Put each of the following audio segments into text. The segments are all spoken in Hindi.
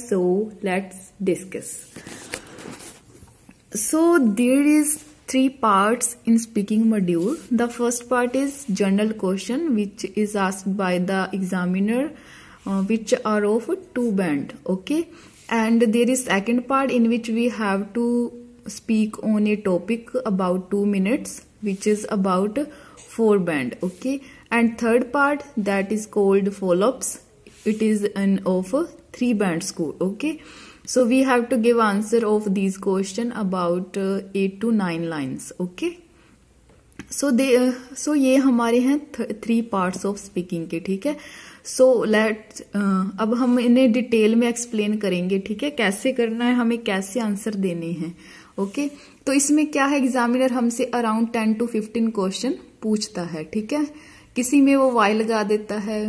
So let's discuss. So there is 3 parts in speaking module. The first part is general question which is asked by the examiner, which are of 2 band. Okay, and there is second part in which we have to speak on a topic about 2 minutes, which is about 4 band. Okay, and third part that is called follow-ups. It is an of 3 band score. Okay, so we have to give answer of these question about 8 to 9 lines. Okay, so ये हमारे हैं 3 parts of speaking के. ठीक है, so let's अब हम इन्हें डिटेल में एक्सप्लेन करेंगे. ठीक है, कैसे करना है, हमें कैसे आंसर देने हैं. ओके, तो इसमें क्या है, एग्जामिनर हमसे अराउंड 10 to 15 क्वेश्चन पूछता है. ठीक है, किसी में वो वाई लगा देता है,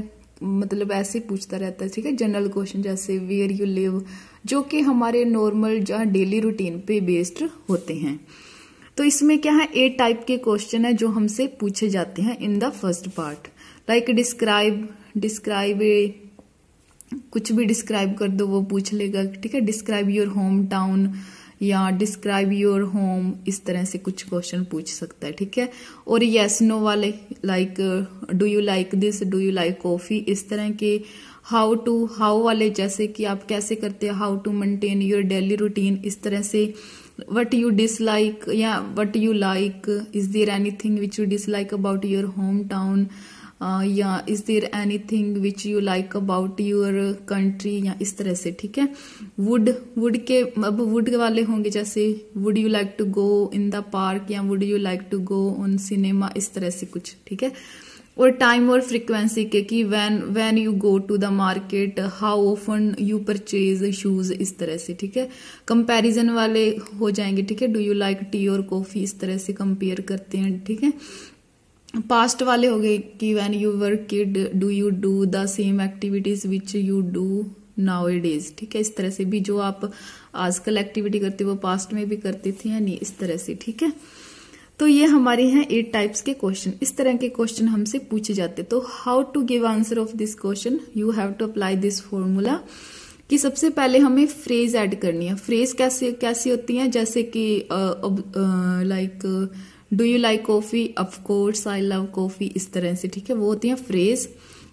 मतलब ऐसे पूछता रहता है. ठीक है, जनरल क्वेश्चन जैसे वेयर यू लिव, जो कि हमारे नॉर्मल जहाँ डेली रूटीन पे बेस्ड होते हैं. तो इसमें क्या है, 8 टाइप के क्वेश्चन है जो हमसे पूछे जाते हैं in the first part. Like describe कुछ भी डिस्क्राइब कर दो वो पूछ लेगा. ठीक है, डिस्क्राइब योर होम टाउन या डिस्क्राइब योर होम, इस तरह से कुछ क्वेश्चन पूछ सकता है. ठीक है, और यस नो वाले like do you like this, do you like coffee, इस तरह के. हाउ वाले जैसे कि आप कैसे करते हैं, how to maintain your daily routine, इस तरह से. वट यू डिसलाइक या what you like, is there anything which you dislike about your home town, या is there anything which you like about your country, या इस तरह से. ठीक है, वुड के अब वुड वाले होंगे जैसे would you like to go in the park, या would you like to go on cinema, इस तरह से कुछ. ठीक है, और टाइम और फ्रीक्वेंसी के कि when you go to the market, how often you purchase shoes, इस तरह से. ठीक है, कंपैरिजन वाले हो जाएंगे. ठीक है, डू यू लाइक टी और कॉफी, इस तरह से कंपेयर करते हैं. ठीक है, पास्ट वाले हो गए कि when you were kid, do you do the same activities which you do now A days. ठीक है, इस तरह से भी जो आप आजकल एक्टिविटी करते हो वो पास्ट में भी करते थे या नहीं, इस तरह से. ठीक है, तो ये हमारे हैं 8 टाइप्स के क्वेश्चन. इस तरह के क्वेश्चन हमसे पूछे जाते. तो how to give answer of this question, you have to apply this formula. कि सबसे पहले हमें फ्रेज ऐड करनी है. फ्रेज कैसी होती है, जैसे कि like do you like coffee, of course I love coffee, इस तरह से. ठीक है, वो होती है फ्रेज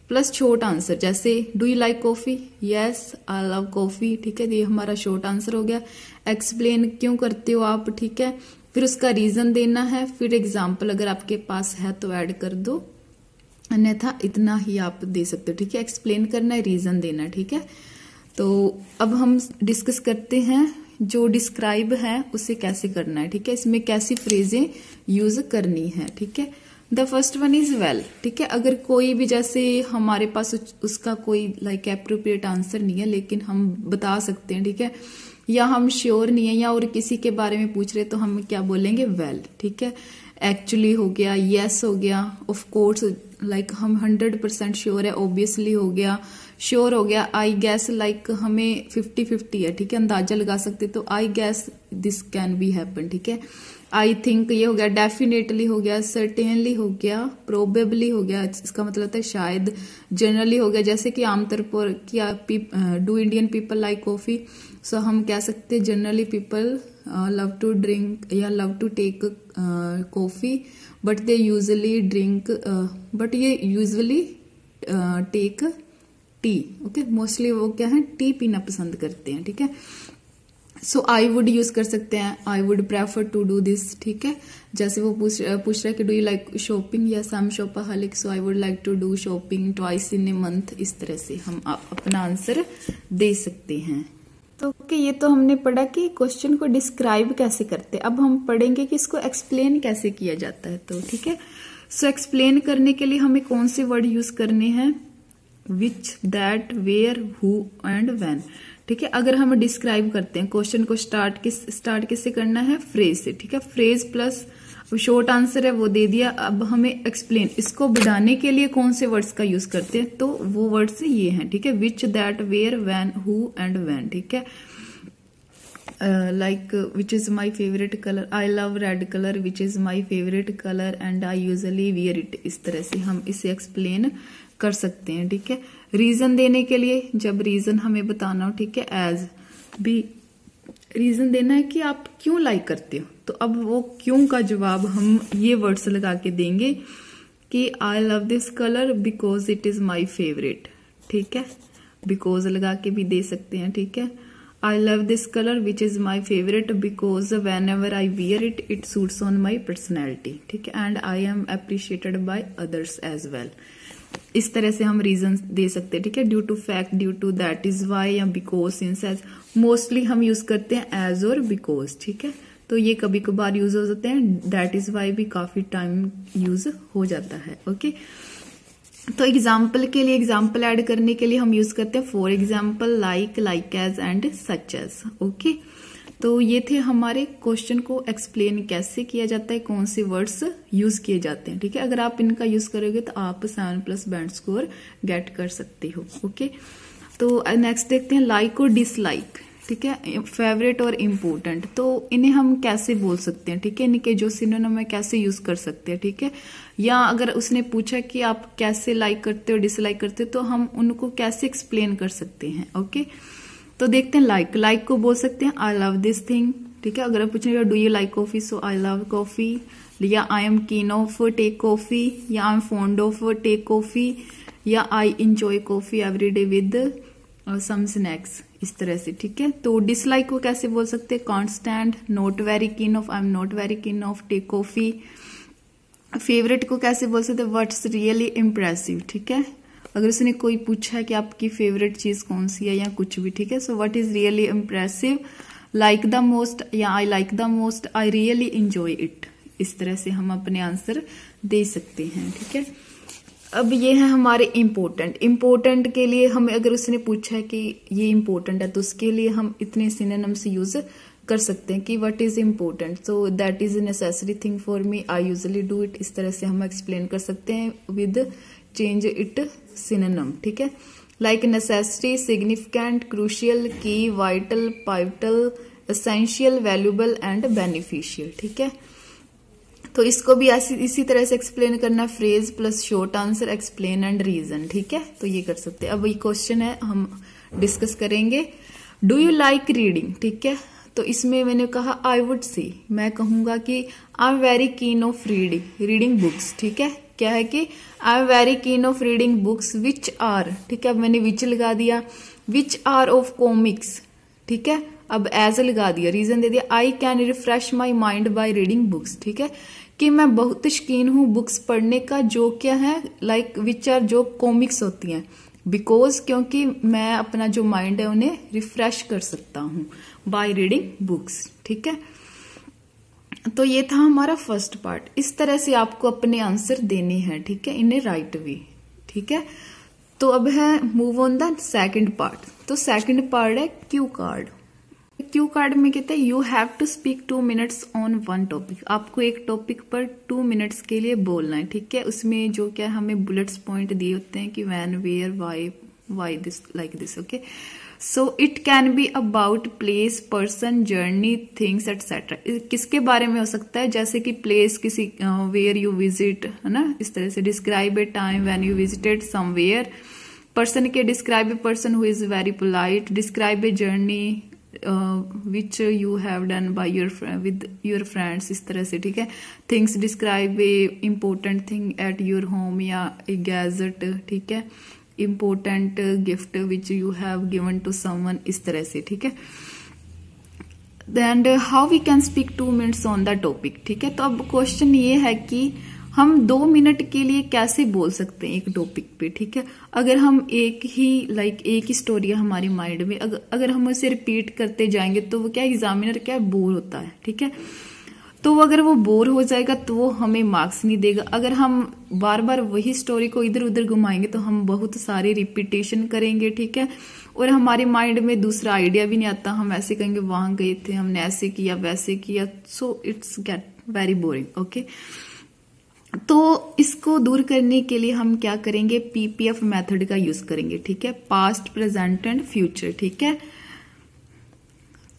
प्लस शॉर्ट आंसर. जैसे do you like coffee, yes I love coffee. ठीक है, ये हमारा शॉर्ट आंसर हो गया. एक्सप्लेन क्यों करते हो आप. ठीक है, फिर उसका रीजन देना है. फिर एग्जाम्पल अगर आपके पास है तो ऐड कर दो, अन्यथा इतना ही आप दे सकते हो. ठीक है, एक्सप्लेन करना है, रीजन देना. ठीक है, तो अब हम डिस्कस करते हैं जो डिस्क्राइब है उसे कैसे करना है. ठीक है, इसमें कैसी फ्रेजें यूज करनी है. ठीक है, the first one is well. ठीक है, अगर कोई भी जैसे हमारे पास उसका कोई लाइक एप्रोप्रिएट आंसर नहीं है लेकिन हम बता सकते हैं. ठीक है, या हम श्योर नहीं है या और किसी के बारे में पूछ रहे तो हम क्या बोलेंगे, वेल. ठीक है, एक्चुअली हो गया, यस हो गया, ऑफ कोर्स लाइक हम 100% श्योर है, ऑब्वियसली हो गया, श्योर हो गया, आई गैस लाइक हमें 50-50 है. ठीक है, अंदाजा लगा सकते तो आई gas this can be happen. ठीक है, आई थिंक ये हो गया, डेफिनेटली हो गया, सर्टेनली हो गया, प्रोबेबली हो गया, इसका मतलब होता है शायद, जनरली हो गया, जैसे कि आमतौर पर क्या do Indian people like coffee, so हम कह सकते हैं generally people love to drink या love to take coffee, but they usually drink, but ये usually take tea. Okay, mostly वो क्या है, टी पीना पसंद करते हैं. ठीक है, सो आई वुड यूज कर सकते हैं, I would prefer to do this. ठीक है, जैसे वो पूछ रहा है कि do you like shopping, yes I am shopaholic, so I would like to do shopping twice in a month. इस तरह से हम अपना आंसर दे सकते हैं. तो ओके, ये तो हमने पढ़ा कि क्वेश्चन को डिस्क्राइब कैसे करते हैं. अब हम पढ़ेंगे कि इसको एक्सप्लेन कैसे किया जाता है. तो ठीक है, सो एक्सप्लेन करने के लिए हमें कौन से वर्ड यूज करने हैं, which, that, where, who and when. ठीक है, अगर हम डिस्क्राइब करते हैं क्वेश्चन को स्टार्ट किससे करना है, फ्रेज से. ठीक है, फ्रेज प्लस शॉर्ट आंसर है वो दे दिया. अब हमें एक्सप्लेन, इसको बढ़ाने के लिए कौन से वर्ड्स का यूज करते हैं, तो वो वर्ड्स ये हैं. ठीक है, which, that, where, when, who and when. ठीक है, like which is my favorite color, I love red color, which is my favorite color and I usually wear it. इस तरह से हम इसे एक्सप्लेन कर सकते हैं, ठीक है। रीजन देने के लिए, जब रीजन हमें बताना हो, ठीक है, एज भी रीजन देना है कि आप क्यों लाइक करते हो, तो अब वो क्यों का जवाब हम ये वर्ड्स लगा के देंगे कि आई love this colour because it is my favourite, ठीक है, बिकॉज लगा के भी दे सकते हैं, ठीक है। I love this colour which is my favourite because whenever I wear it it suits on my personality, ठीक है, and I am appreciated by others as well. इस तरह से हम रीजन दे सकते हैं, ठीक है। Due to fact, due to, that is why या बिकॉज, सिंस, एज। मोस्टली हम यूज करते हैं एज और बिकॉज, ठीक है, तो ये कभी कभार यूज हो जाते हैं। दैट इज वाई भी काफी टाइम यूज हो जाता है, ओके। तो एग्जाम्पल के लिए, एग्जाम्पल ऐड करने के लिए हम यूज करते हैं for example, like, like as and such as, okay. तो ये थे हमारे क्वेश्चन को एक्सप्लेन कैसे किया जाता है, कौन से वर्ड्स यूज किए जाते हैं, ठीक है। अगर आप इनका यूज करोगे तो आप 7+ बैंड स्कोर गेट कर सकते हो, ओके। तो नेक्स्ट देखते हैं लाइक और डिसलाइक, ठीक है, फेवरेट और इम्पोर्टेंट। तो इन्हें हम कैसे बोल सकते हैं, ठीक है, इनके जो सिनोनिम है कैसे यूज कर सकते हैं, ठीक है। या अगर उसने पूछा कि आप कैसे लाइक करते हो, डिसलाइक करते हो, तो हम उनको कैसे एक्सप्लेन कर सकते हैं, ओके। तो देखते हैं लाइक, लाइक को बोल सकते हैं आई लव दिस थिंग, ठीक है। अगर आप पूछेंगे do you like coffee, so I love coffee, या I am keen of take coffee, या I am fond of take coffee, या I enjoy coffee every day with some snacks, इस तरह से, ठीक है। तो डिसलाइक को कैसे बोल सकते हैं, can't stand, not very keen of, I am not very keen of take coffee. Favourite को कैसे बोल सकते हैं, व्हाट्स रियली इम्प्रेसिव, ठीक है। अगर उसने कोई पूछा है कि आपकी फेवरेट चीज कौन सी है या कुछ भी, ठीक है, so what is really impressive, like the most, या I like the most, I really enjoy it. इस तरह से हम अपने आंसर दे सकते हैं, ठीक है। अब ये है हमारे इम्पोर्टेंट। इम्पोर्टेंट के लिए हमें अगर उसने पूछा है कि ये इम्पोर्टेंट है, तो उसके लिए हम इतने सिनोनिम्स यूज कर सकते हैं कि what is important, so that is a necessary thing for me, I usually do it. इस तरह से हम एक्सप्लेन कर सकते हैं विद चेंज इट सिनोनिम, ठीक है। लाइक नेसेसरी, सिग्निफिकेंट, क्रूशियल, की, vital, pivotal, essential, valuable and beneficial, ठीक है। तो इसको भी इसी तरह से एक्सप्लेन करना, phrase plus short answer, explain and reason, ठीक है। तो ये कर सकते हैं। अब ये क्वेश्चन है, हम डिस्कस करेंगे। डू यू लाइक रीडिंग, ठीक है। तो इसमें मैंने कहा आई वुड सी, मैं कहूंगा कि I am very keen of reading books, ठीक है। क्या है कि I am very keen of reading books which are, ठीक है, अब मैंने विच लगा दिया, विच आर ऑफ कॉमिक्स, ठीक है। अब एज लगा दिया, रीजन दे दिया, I can refresh my mind by reading books, ठीक है, कि मैं बहुत शौकीन हूं बुक्स पढ़ने का, जो क्या है, लाइक विच आर, जो कॉमिक्स होती हैं, बिकॉज, क्योंकि मैं अपना जो माइंड है उन्हें रिफ्रेश कर सकता हूं बाय रीडिंग बुक्स, ठीक है। तो ये था हमारा फर्स्ट पार्ट। इस तरह से आपको अपने आंसर देने हैं, ठीक है, इन ए राइट वे, ठीक है। तो अब है move on the second part. तो सेकंड पार्ट है क्यू कार्ड। क्यू कार्ड में कहते हैं you have to speak 2 minutes on one topic. आपको एक टॉपिक पर 2 मिनट्स के लिए बोलना है, ठीक है। उसमें जो क्या हमें बुलेट्स पॉइंट दिए होते हैं कि when, where, why this, like this, okay. So it can be about place, person, journey, things etcetera. किसके बारे में हो सकता है, जैसे कि प्लेस, किसी वेयर यू विजिट, है ना, इस तरह से। Describe a time when you visited somewhere. Person के describe a person who is very polite. Describe a journey which you have done by with your friends, इस तरह से, ठीक है। Things, describe a important thing at your home, या ए गैजेट, ठीक है। Important gift which you have given to someone, इस तरह से, ठीक है। And how we can speak 2 minutes on the topic, ठीक है। तो अब क्वेश्चन ये है कि हम 2 मिनट के लिए कैसे बोल सकते हैं एक टॉपिक पे, ठीक है। अगर हम एक ही स्टोरी है हमारी माइंड में, अगर हम उसे रिपीट करते जाएंगे तो वो क्या, एग्जामिनर क्या बोर होता है, ठीक है। तो अगर वो बोर हो जाएगा तो वो हमें मार्क्स नहीं देगा। अगर हम बार बार वही स्टोरी को इधर उधर घुमाएंगे तो हम बहुत सारे रिपीटेशन करेंगे, ठीक है, और हमारे माइंड में दूसरा आइडिया भी नहीं आता। हम ऐसे कहेंगे वहां गए थे, हमने ऐसे किया, वैसे किया, so it's get very boring, okay. तो इसको दूर करने के लिए हम क्या करेंगे, पीपीएफ मेथड का यूज करेंगे, ठीक है। पास्ट, प्रेजेंट एंड फ्यूचर, ठीक है।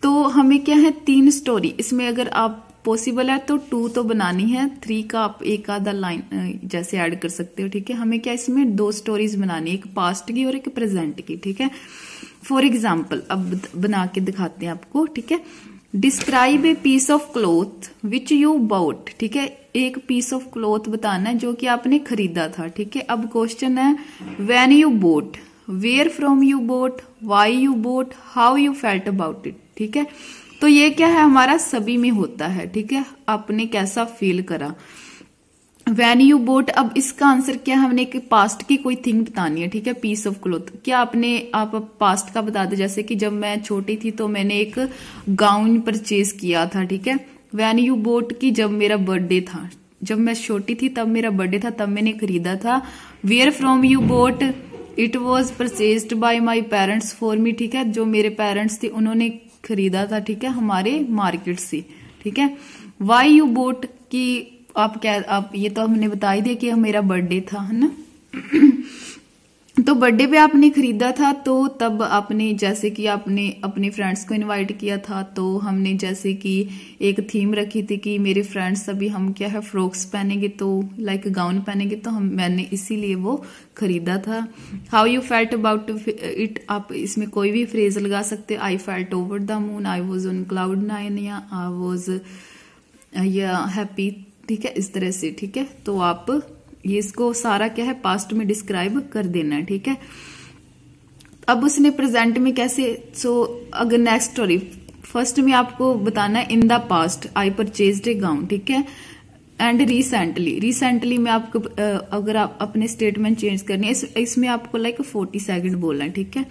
तो हमें क्या है, 3 स्टोरी, इसमें अगर आप पॉसिबल है तो 2 तो बनानी है, 3 का आप एक आधा लाइन जैसे ऐड कर सकते हो, ठीक है। हमें क्या इसमें 2 स्टोरीज बनानी है, एक पास्ट की और एक प्रेजेंट की, ठीक है। फॉर एग्जाम्पल अब बना के दिखाते हैं आपको, ठीक है। Describe a piece of cloth which you bought, ठीक है। एक पीस ऑफ क्लॉथ बताना है जो कि आपने खरीदा था, ठीक है। अब क्वेश्चन है when you bought, where from you bought, why you bought, how you felt about it, ठीक है। तो ये क्या है हमारा सभी में होता है, ठीक है। आपने कैसा फील करा। व्हेन यू बोट, अब इसका आंसर क्या है, हमने एक पास्ट की कोई थिंग बतानी है, ठीक है। पीस ऑफ क्लॉथ क्या आप पास्ट का बता दो, जैसे कि जब मैं छोटी थी तो मैंने एक गाउन परचेज किया था, ठीक है। व्हेन यू बोट की जब मेरा बर्थडे था, जब मैं छोटी थी तब मेरा बर्थडे था, तब मैंने खरीदा था। Where from you bought, it was purchased by my parents for me, ठीक है। जो मेरे पेरेंट्स थे उन्होंने खरीदा था, ठीक है, हमारे मार्केट से, ठीक है। वाई यू बोट की आप ये तो हमने बता ही दिया कि मेरा बर्थडे था, है ना। तो बर्थडे पे आपने खरीदा था, तो तब आपने जैसे कि आपने अपने फ्रेंड्स को इनवाइट किया था, तो हमने जैसे कि एक थीम रखी थी कि मेरे फ्रेंड्स सभी हम क्या है फ्रॉक्स पहनेंगे, तो लाइक गाउन पहनेंगे, तो मैंने इसीलिए वो खरीदा था। How you felt about it, आप इसमें कोई भी फ्रेज लगा सकते हो। I felt over the moon, I was on cloud 9, या आई वॉज हैप्पी, ठीक है, इस तरह से, ठीक है। तो आप ये इसको सारा क्या है पास्ट में डिस्क्राइब कर देना है, ठीक है। अब उसने प्रेजेंट में कैसे, अगर नेक्स्ट स्टोरी फर्स्ट में आपको बताना है in the past I purchased A gown, ठीक है। एंड रिसेंटली में आपको अगर आप अपने स्टेटमेंट चेंज करनी है, इसमें आपको लाइक 40 सेकंड बोलना है, ठीक है।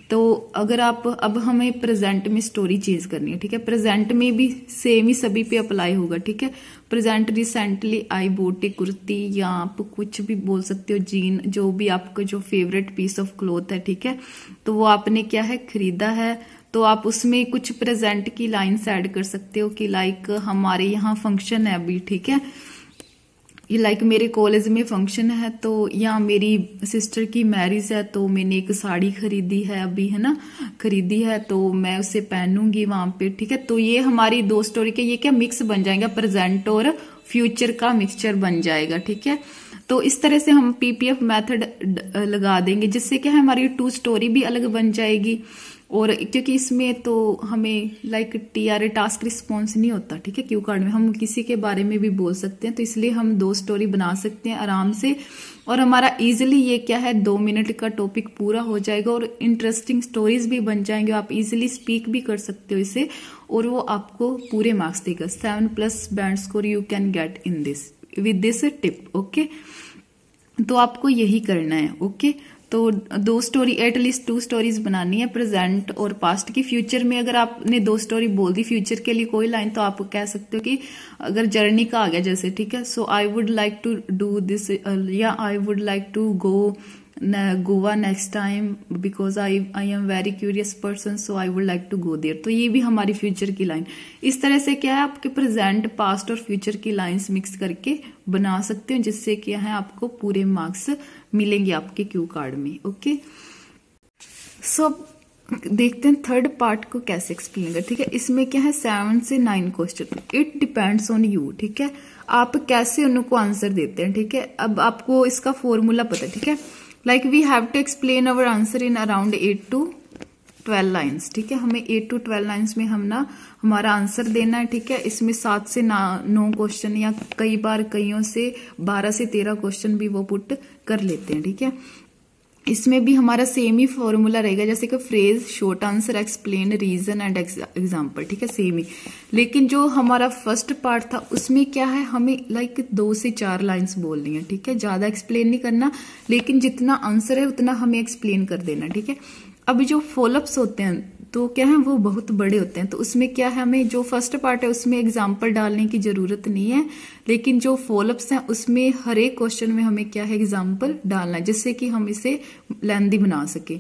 तो अगर आप अब हमें प्रेजेंट में स्टोरी चेंज करनी है, ठीक है। प्रेजेंट में भी सेम ही सभी पे अप्लाई होगा, ठीक है। प्रेजेंट रिसेंटली आई बोट ए कुर्ती, या आप कुछ भी बोल सकते हो, जीन, जो भी आपका जो फेवरेट पीस ऑफ क्लॉथ है, ठीक है। तो वो आपने क्या है खरीदा है, तो आप उसमें कुछ प्रेजेंट की लाइन्स ऐड कर सकते हो कि लाइक हमारे यहाँ फंक्शन है अभी, ठीक है। ये लाइक मेरे कॉलेज में फंक्शन है, तो या मेरी सिस्टर की मैरिज है, तो मैंने एक साड़ी खरीदी है अभी, है ना, खरीदी है, तो मैं उसे पहनूंगी वहां पे, ठीक है। तो ये हमारी 2 स्टोरी के ये क्या मिक्स बन जाएगा, प्रेजेंट और फ्यूचर का मिक्सचर बन जाएगा, ठीक है। तो इस तरह से हम पीपीएफ मेथड लगा देंगे, जिससे क्या है हमारी 2 स्टोरी भी अलग बन जाएगी। और क्योंकि इसमें तो हमें लाइक टीआरए टास्क रिस्पॉन्स नहीं होता, ठीक है। क्यू कार्ड में हम किसी के बारे में भी बोल सकते हैं, तो इसलिए हम 2 स्टोरी बना सकते हैं आराम से, और हमारा इजीली ये क्या है 2 मिनट का टॉपिक पूरा हो जाएगा, और इंटरेस्टिंग स्टोरीज भी बन जाएंगे। आप इजीली स्पीक भी कर सकते हो इसे, और वो आपको पूरे मार्क्स देगा। 7+ band score you can get in this with this tip, okay. तो आपको यही करना है, ओके। तो 2 स्टोरी एटलीस्ट 2 स्टोरीज बनानी है, प्रेजेंट और पास्ट की। फ्यूचर में अगर आपने 2 स्टोरी बोल दी, फ्यूचर के लिए कोई लाइन, तो आप कह सकते हो कि अगर जर्नी का आ गया जैसे, ठीक है। So I would like to do this, या I would like to go Goa next time because I am very curious person, so I would like to go there. तो ये भी हमारी फ्यूचर की लाइन। इस तरह से क्या है आपके प्रेजेंट, पास्ट और फ्यूचर की लाइंस मिक्स करके बना सकते हो, जिससे क्या है आपको पूरे मार्क्स मिलेंगे आपके क्यू कार्ड में, ओके। सो देखते हैं थर्ड पार्ट को कैसे एक्सप्लेन कर, ठीक है। इसमें क्या है 7 से 9 question, it depends on you, ठीक है। आप कैसे उनको आंसर देते हैं, ठीक है। अब आपको इसका फॉर्मूला पता है, ठीक है। Like we have to explain our answer in around 8 to 12 lines, ठीक है। हमें 8 to 12 लाइन्स में हम ना हमारा आंसर देना है, ठीक है। इसमें 7 से 9 क्वेश्चन, या कई बार कईयों से 12 से 13 क्वेश्चन भी वो पुट कर लेते हैं, ठीक है। इसमें भी हमारा सेम ही फॉर्मूला रहेगा, जैसे कि phrase, short answer, explain, reason and example, ठीक है, सेम ही। लेकिन जो हमारा फर्स्ट पार्ट था उसमें क्या है हमें लाइक 2 से 4 लाइंस बोलनी है, ठीक है। ज्यादा एक्सप्लेन नहीं करना, लेकिन जितना आंसर है उतना हमें एक्सप्लेन कर देना, ठीक है। अब जो फॉलोअप्स होते हैं तो क्या है वो बहुत बड़े होते हैं, तो उसमें क्या है हमें जो फर्स्ट पार्ट है उसमें एग्जाम्पल डालने की जरूरत नहीं है, लेकिन जो फॉलोअप्स हैं उसमें हर एक क्वेश्चन में हमें क्या है एग्जाम्पल डालना है, जिससे कि हम इसे लेंथी बना सके।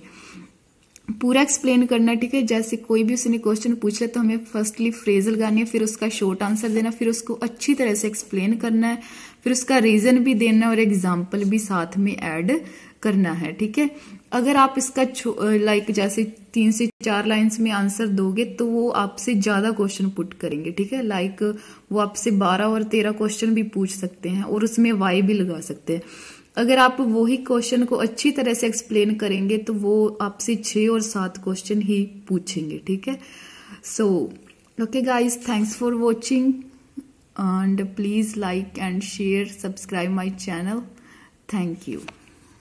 पूरा एक्सप्लेन करना, ठीक है। जैसे कोई भी उसने क्वेश्चन पूछ ले तो हमें फर्स्टली फ्रेज लगानी है, फिर उसका शॉर्ट आंसर देना, फिर उसको अच्छी तरह से एक्सप्लेन करना है, फिर उसका रीजन भी देना है और एग्जाम्पल भी साथ में ऐड करना है, ठीक है। अगर आप इसका लाइक जैसे 3 से 4 लाइंस में आंसर दोगे तो वो आपसे ज्यादा क्वेश्चन पुट करेंगे, ठीक है। लाइक वो आपसे 12 और 13 क्वेश्चन भी पूछ सकते हैं और उसमें वाई भी लगा सकते हैं। अगर आप वही क्वेश्चन को अच्छी तरह से एक्सप्लेन करेंगे तो वो आपसे 6 और 7 क्वेश्चन ही पूछेंगे, ठीक है। So okay guys, thanks for watching and please like and share, subscribe my channel. Thank you.